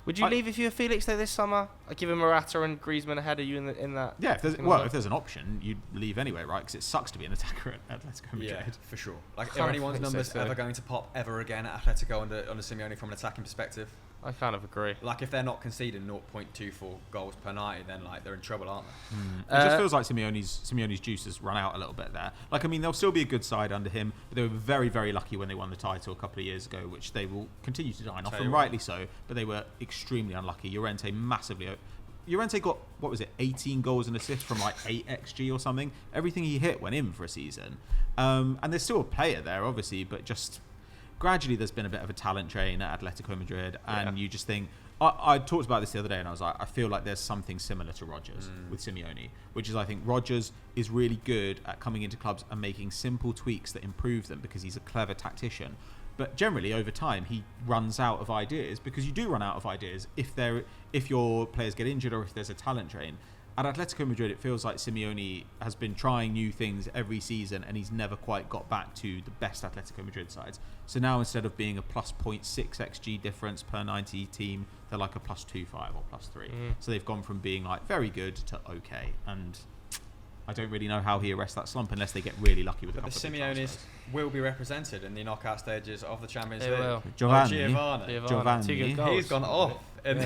Would you leave if you were Felix though this summer? I'd give him Morata and Griezmann ahead of you in that. Yeah, if there's an option, you'd leave anyway, right? Because it sucks to be an attacker at Atletico Madrid. Yeah, for sure. Like, Can't are anyone's think so, numbers so. ever going to pop ever again at Atletico under Simeone from an attacking perspective? I kind of agree. Like, if they're not conceding 0.24 goals per night, then like they're in trouble, aren't they? It just feels like Simeone's juice has run out a little bit there. Like, I mean, they'll still be a good side under him, but they were very, very lucky when they won the title a couple of years ago, which they will continue to dine off, and rightly so, but they were extremely unlucky. Llorente got, 18 goals and assists from like 8 XG or something. Everything he hit went in for a season. And there's still a player there, obviously, but just gradually there's been a bit of a talent drain at Atletico Madrid, and you just think... I talked about this the other day, and I was like, I feel like there's something similar to Rodgers with Simeone, which is I think Rodgers is really good at coming into clubs and making simple tweaks that improve them because he's a clever tactician. But generally, over time, he runs out of ideas because you do run out of ideas if your players get injured or if there's a talent drain. At Atletico Madrid, it feels like Simeone has been trying new things every season and he's never quite got back to the best Atletico Madrid sides. So now instead of being a plus 0.6 XG difference per 90 team, they're like a plus 2.5 or plus 3. So they've gone from being like very good to okay. And I don't really know how he arrests that slump unless they get really lucky with a couple of big Simeones transfers. will be represented in the knockout stages of the Champions They League. will. Giovanni. Giovanni. 2 good goals. He's gone off in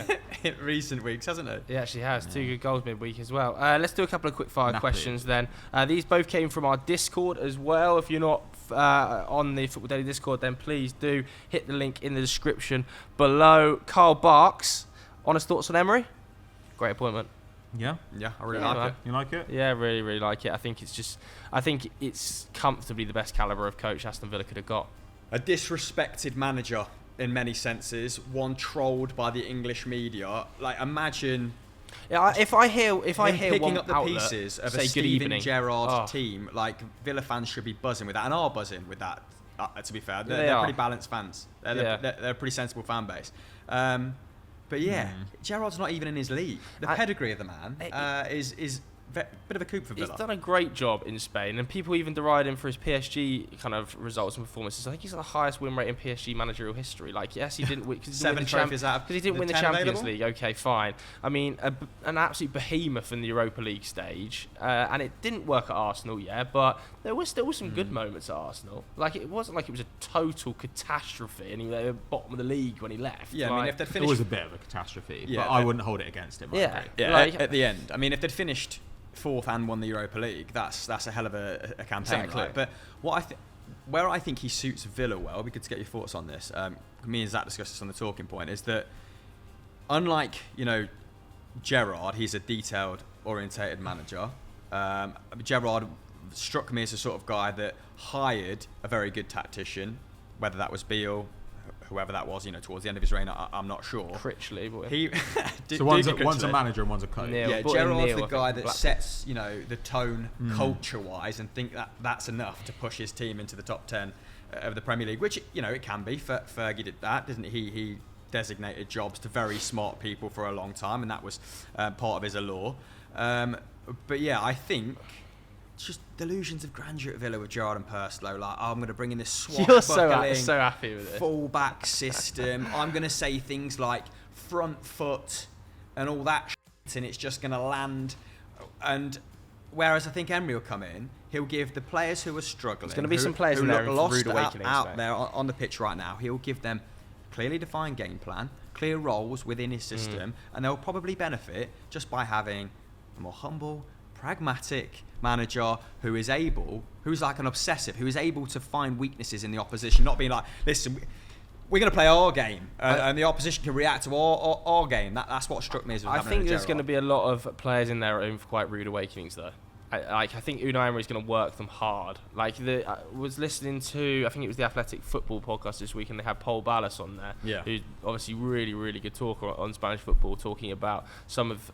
recent weeks, hasn't he? He actually has 2 good goals midweek as well. Let's do a couple of quick fire Napoli. questions then. These both came from our Discord as well. If you're not on the Football Daily Discord, then please do hit the link in the description below. Carl Barks, honest thoughts on Emery? Great appointment. Yeah? Yeah, I really Yeah, like man. it. You like it? Yeah, really, really like it. I think it's comfortably the best calibre of coach Aston Villa could have got. A disrespected manager in many senses, one trolled by the English media. Like, imagine Yeah, if I hear picking one up the outlet pieces of say a good Steven evening. Gerrard team, like Villa fans should be buzzing with that, and are buzzing with that. To be fair, They they're are. pretty balanced fans. They're a pretty sensible fan base. But yeah, Gerrard's not even in his league. The pedigree of the man is a bit of a coup for Villa. He's done a great job in Spain, and people even deride him for his PSG kind of results and performances. I think he's got the highest win rate in PSG managerial history. Like, yes, he didn't win because 7 trophies out of because he didn't win the 10 Champions available? League. Okay, fine. I mean, an absolute behemoth in the Europa League stage, and it didn't work at Arsenal, but there was still some good moments at Arsenal. Like, it wasn't like it was a total catastrophe, and he was at the bottom of the league when he left. Yeah, I mean, if they'd It finished was a bit of a catastrophe, Yeah, but I wouldn't hold it against him. I agree. at the end, I mean, if they'd finished 4th and won the Europa League, that's a hell of a campaign. Exactly. Right? But where I think he suits Villa well, it'd be good to get your thoughts on this. Me and Zach discussed this on the talking point. Is that unlike Gerrard, he's a detailed orientated manager. Gerrard struck me as a sort of guy that hired a very good tactician, whether that was Beale, whoever that was, towards the end of his reign, I'm not sure. Critchley, boy. So one's a manager and one's a coach. Neil. Yeah, Brought in Gerrard's Neil, the I guy think, that Blackburn. sets, the tone culture-wise and think that's enough to push his team into the top 10. of the Premier League, which it can be. Fergie did that, didn't he? He designated jobs to very smart people for a long time, and that was part of his allure. But yeah, I think it's just delusions of grandeur at Villa with Gerrard and Purslow. Like, I'm going to bring in this swashbuckling, You're so happy with it. Full-back system. I'm going to say things like front foot and all that shit, and it's just going to land. And whereas I think Emery will come in, he'll give the players who are struggling, there's going to be some players in there who lost rude awakenings, out there on the pitch right now. He'll give them clearly defined game plan, clear roles within his system, and they'll probably benefit just by having a more humble, pragmatic manager who's like an obsessive, who is able to find weaknesses in the opposition, not being like, listen, we're going to play our game, and the opposition can react to our game. That's what struck me as I think there's going to be a lot of players in there for quite rude awakenings, though. I think Unai Emery is going to work them hard. I was listening to, I think it was the Athletic Football podcast this week, and they had Paul Ballas on there, who's obviously really, really good talker on Spanish football, talking about some of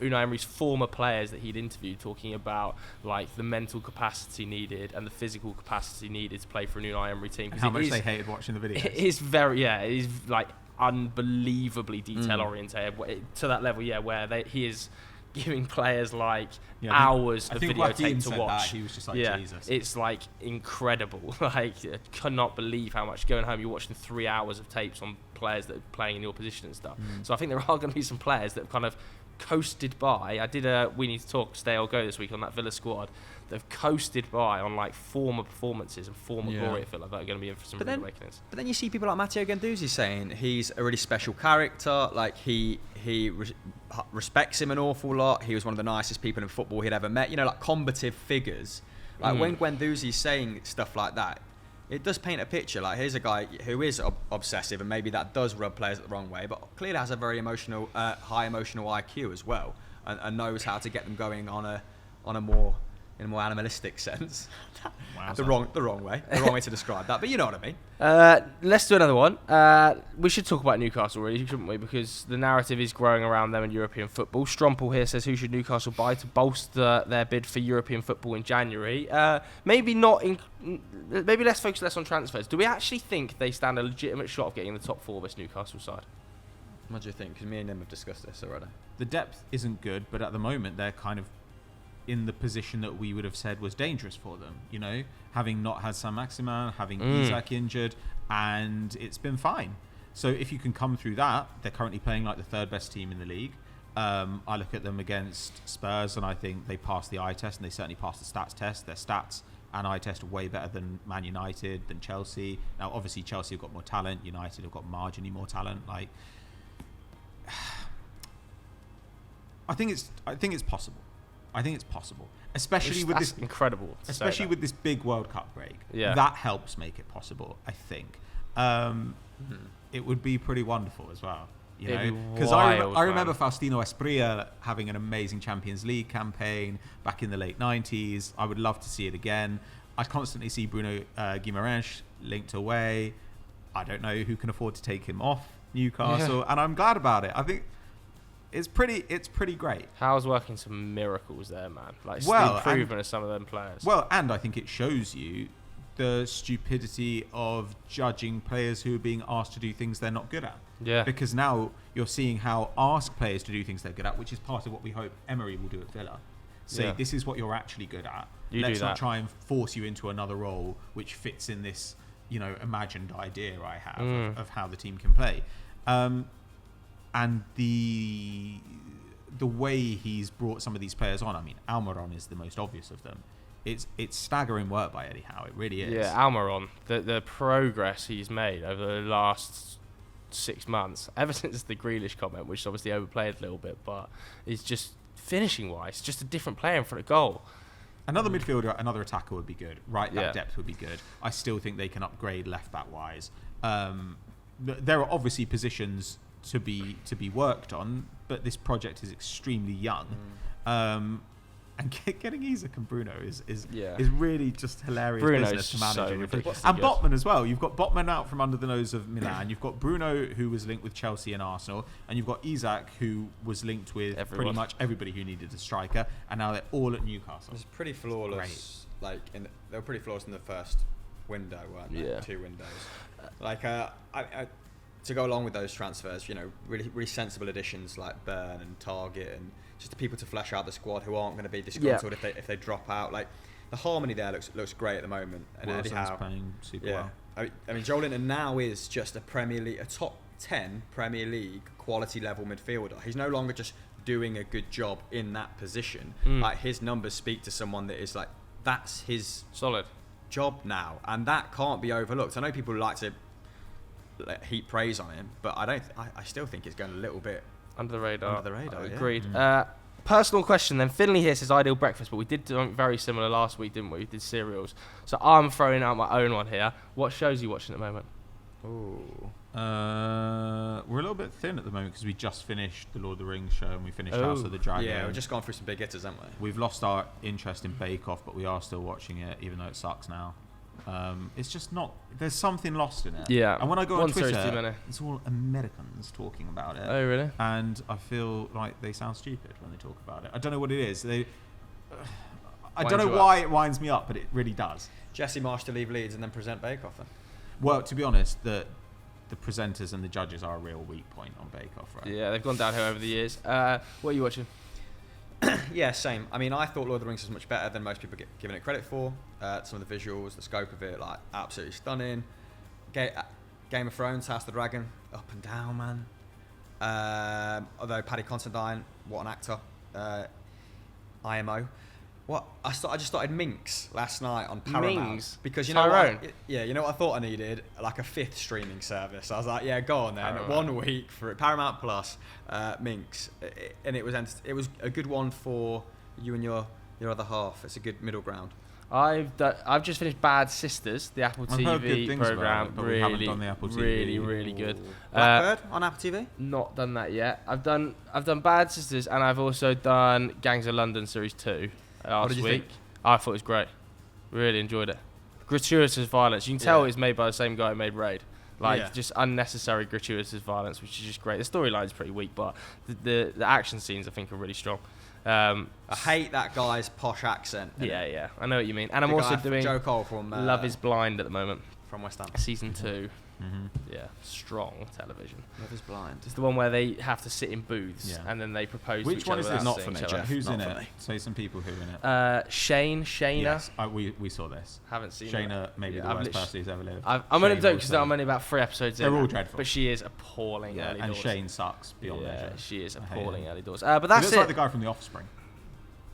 Unai Emery's former players that he'd interviewed, talking about like the mental capacity needed and the physical capacity needed to play for an Unai Emery team. How much they hated watching the videos. It is it is like unbelievably detail oriented to that level, where he is giving players like hours of videotape to watch. He was just like, Jesus. It's like incredible. Like, I cannot believe how much going home you're watching 3 hours of tapes on players that are playing in your position and stuff. So I think there are going to be some players that have kind of coasted by. I did a We Need to Talk Stay or Go this week on that Villa squad. They've coasted by on like former performances and former glory at Villa that are going to be in for some rude awakenings. But then you see people like Matteo Guendouzi saying he's a really special character, like he respects him an awful lot. He was one of the nicest people in football he'd ever met. Like combative figures. Like when Guendouzi's saying stuff like that, it does paint a picture. Like, here's a guy who is obsessive, and maybe that does rub players the wrong way, but clearly has a very high emotional IQ as well, and knows how to get them going in a more animalistic sense. The wrong way to describe that, but you know what I mean. Let's do another one. We should talk about Newcastle, really, shouldn't we? Because the narrative is growing around them in European football. Strompel here says, who should Newcastle buy to bolster their bid for European football in January? Maybe let's focus less on transfers. Do we actually think they stand a legitimate shot of getting in the top 4 of this Newcastle side? What do you think? Because me and him have discussed this already. The depth isn't good, but at the moment they're kind of in the position that we would have said was dangerous for them, having not had Saint-Maximin, having Isak injured, and it's been fine. So if you can come through that, they're currently playing like the 3rd best team in the league. I look at them against Spurs, and I think they passed the eye test, and they certainly passed the stats test. Their stats and eye test are way better than Man United, than Chelsea. Now, obviously, Chelsea have got more talent. United have got marginally more talent. Like, I think it's possible. I think it's possible, especially with this incredible, especially with this big World Cup break. Yeah, that helps make it possible. I think it would be pretty wonderful as well. Because I remember Faustino Esprilla having an amazing Champions League campaign back in the late 90s. I would love to see it again. I constantly see Bruno Guimaraes linked away. I don't know who can afford to take him off Newcastle, and I'm glad about it. I think it's pretty great. How's working some miracles there, man? Like, the improvement of some of them players. Well, and I think it shows you the stupidity of judging players who are being asked to do things they're not good at. Yeah. Because now you're seeing how ask players to do things they're good at, which is part of what we hope Emery will do at Villa. Say, this is what you're actually good at. Let's not try and force you into another role which fits in this, imagined idea I have of how the team can play. And the way he's brought some of these players on, I mean, Almiron is the most obvious of them. It's staggering work by Eddie Howe. It really is. Yeah, Almiron, the progress he's made over the last 6 months, ever since the Grealish comment, which is obviously overplayed a little bit, but it's just finishing-wise, just a different player in front of goal. Another midfielder, another attacker would be good. Right, that depth would be good. I still think they can upgrade left-back-wise. There are obviously positions to be worked on, but this project is extremely young. And getting Isak and Bruno is really just hilarious Bruno's business to manage. So and good. Botman as well. You've got Botman out from under the nose of Milan. You've got Bruno, who was linked with Chelsea and Arsenal, and you've got Isak, who was linked with pretty much everybody who needed a striker, and now they're all at Newcastle. It's pretty flawless. They were pretty flawless in the first window, weren't they? Yeah. 2 windows. Like, to go along with those transfers, really, really sensible additions like Burn and Target, and just the people to flesh out the squad who aren't going to be disgruntled if they drop out. Like, the harmony there looks great at the moment. And Eddie Howe playing super well. I mean, Joel Linton now is just a top 10 Premier League quality level midfielder. He's no longer just doing a good job in that position. Like, his numbers speak to someone that is like, that's his solid job now, and that can't be overlooked. I know people like to heap praise on him, but I still think it's going a little bit under the radar. Agreed. Personal question then. Finley here says ideal breakfast, but we did something very similar last week, didn't we? We did cereals. So I'm throwing out my own one here. What shows are you watching at the moment? Ooh. We're a little bit thin at the moment because we just finished the Lord of the Rings show and we finished House of the Dragon. Yeah, we've just gone through some big hitters, haven't we? We've lost our interest in Bake Off, but we are still watching it, even though it sucks now. It's just not. There's something lost in it. Yeah. And when I go on Twitter, too many. it's all Americans talking about it. Oh, really? And I feel like they sound stupid when they talk about it. I don't know what it is. I don't know why it winds me up, but it really does. Jesse Marsch to leave Leeds and then present Bake Off then? Well, to be honest, the presenters and the judges are a real weak point on Bake Off, right? Yeah, they've gone downhill over the years. What are you watching? Yeah, same. I mean, I thought Lord of the Rings was much better than most people giving it credit for. Some of the visuals, the scope of it, like, absolutely stunning. Game of Thrones, House of the Dragon, up and down, man. Although Paddy Considine, what an actor. IMO. What I just started Minx last night on Paramount. Minx? Because you know Tyrone? you know what I thought I needed? Like a 5th streaming service. I was like, yeah, go on then. Paramount. 1 week for it. Paramount Plus, Minx. And it was a good one for you and your other half. It's a good middle ground. I've just finished Bad Sisters, the Apple I've heard good TV things program. about it, but we haven't done the Apple TV. Really good. Blackbird on Apple TV? Not done that yet. I've done Bad Sisters, and I've also done Gangs of London series 2 last did you week. think? I thought it was great. Really enjoyed it. Gratuitous violence. You can tell it's made by the same guy who made Raid. Just unnecessary gratuitous violence, which is just great. The storyline is pretty weak, but the action scenes I think are really strong. I hate that guy's posh accent. Yeah, I know what you mean. And I'm also doing Joe Cole from Love is Blind at the moment. From West Ham. Season 2. Mm-hmm. Yeah, strong television. Love is Blind. It's the one where they have to sit in booths and then they propose to Which each one other is this? without Not for seeing me, each other. Jeff. Who's Not in for it? me. Say some people who are in it. Shayna. Yes, we saw this. Haven't seen Shayna, it. maybe the worst person who's ever lived. I'm only Shane joking because also. I'm only about 3 episodes in. They're all dreadful. But she is appalling early and doors. Shane sucks beyond measure. She is I hate appalling him. early doors. But that's he looks it. like the guy from The Offspring.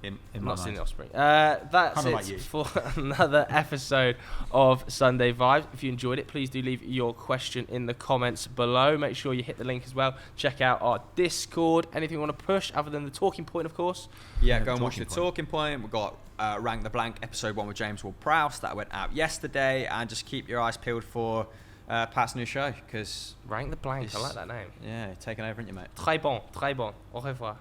In I've my not seen mind. The Offspring. That's Kinda it like you. for another episode of Sunday Vibes. If you enjoyed it, please do leave your question in the comments below. Make sure you hit the link as well. Check out our Discord. Anything you want to push other than the talking point, of course? Yeah, go and watch the Talking Point. We've got Rank the Blank episode 1 with James Ward-Prowse that went out yesterday, and just keep your eyes peeled for Pat's new show, because Rank the Blank. I like that name. yeah, taking over, isn't you, mate? Très bon. Au revoir.